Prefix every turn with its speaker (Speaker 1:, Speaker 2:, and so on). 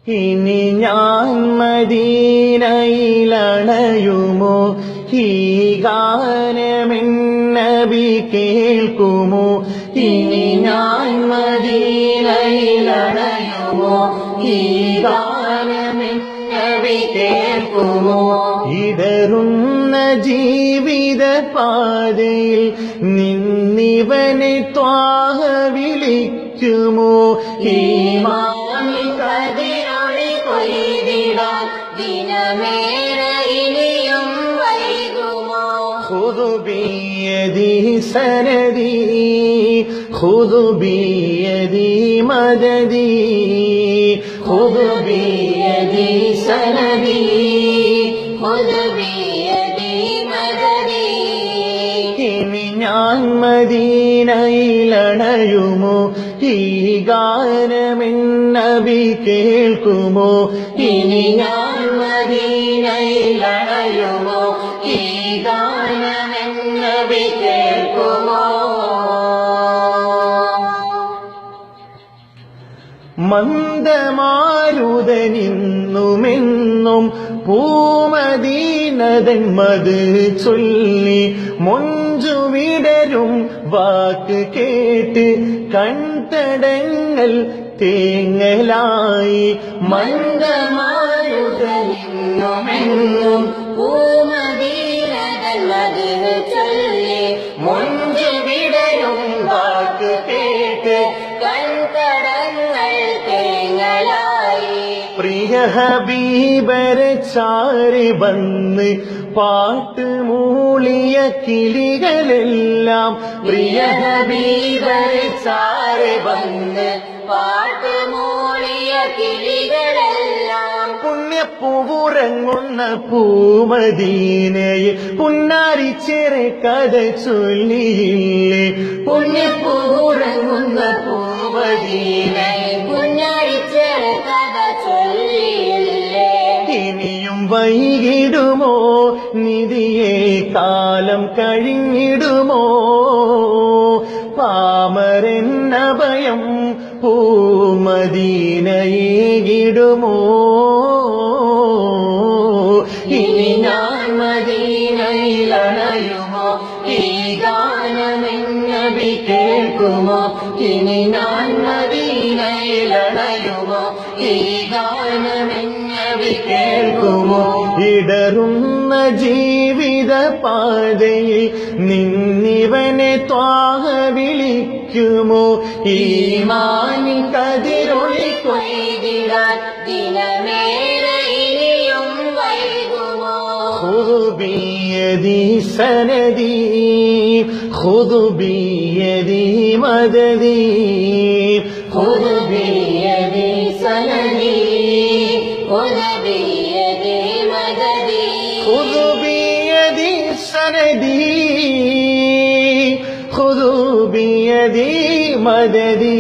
Speaker 1: ഇനി ഞാൻ മദീനയിലണയുമോ ഈ ഗാനമെന്നബി കേൾക്കുമോ ഇനി ഞാൻ മദീനയിലണയുമോ ഈ ഗാനമെന്നബി കേൾക്കുമോ ഇടറുന്ന ജീവിത പാതയിൽ നിന്നിവനെ ത്വാഹ വിളിക്കുമോ ഈമാനിൻ കതിരൊളി കൊയ്തിടാൻ ദിനമേറെ ഇനിയും വൈകുമോ ഖുദു ബിയദി സനദി ഖുദു ബിയദി മദദി ഖുദു ബിയദി സനദി ഖുദു ബിയദി മദദി ഇനി ഞാൻ മദീനയിലണയുമോ ഈ ഗാനമെന്നബി കേൾക്കുമോ ഇനി ഞാൻ മദീനയിലണയുമോ ഈ ഗാനമെന്നബി കേൾക്കുമോ മന്ദമാരുതനിന്നുമെന്നും പൂമദീനതൻ മത് ചൊല്ലി മൊഞ്ചുവിടരും വാക്ക് കേട്ട് കൺതടങ്ങൾ തേങ്ങലായി മന്ദമാരുതനിന്നുമെന്നും പൂമദീനതൻ മത് ചൊല്ലി മൊഞ്ചുവിടരും വാക്ക് കേട്ട് കൺതടങ്ങൾ തേങ്ങലായി പ്രിയ ഹബീബരെ ചാരി വന്ന് പാട്ട് മൂളിയ കിളികളെല്ലാം പ്രിയ ഹബീബരെ ചാരി വന്ന് പാട്ട് മൂളിയ കിളികളെല്ലാം പുണ്യപ്പൂവുറങ്ങുന്ന പൂമദീനയെ പുന്നാരിച്ചേറെ കഥ ചൊല്ലിയില്ലേ പുണ്യപ്പൂവുറങ്ങുന്ന പൂമദീനയെ പുന്നാരിച്ചേറെ കഥ ചൊല്ലിയില്ലേ ഇനിയും വൈകിടുമോ നിധിയെ കാലം കഴിഞ്ഞിടുമോ പാമരൻ അഭയം പൂമദീനയേകിടുമോ ഇനി ഞാൻ മദീനയിലണയുമോ ഈ ഗാനമെന്നബി കേൾക്കുമോ ഇനി ഞാൻ മദീനയിലണയുമോ ഈ ഗാനമെന്നബി കേൾക്കുമോ ഇടറുന്ന ജീവിത പാതയിൽ നിന്നിവനെ ത്വാഹ വിളിക്കുമോ ഈമാനിൻ കതിരൊളി കൊയ്തിടാൻ ദിനമേറെ ഇനിയും വൈകുമോ ഖുദു ബിയദി സനദി ഖുദു ബിയദി മദദി ഖുദു ബിയദി സനദി ഖുദു ബിയദി മദദി ഖുദു ബിയദി സനദി ഖുദു ബിയദി മദദി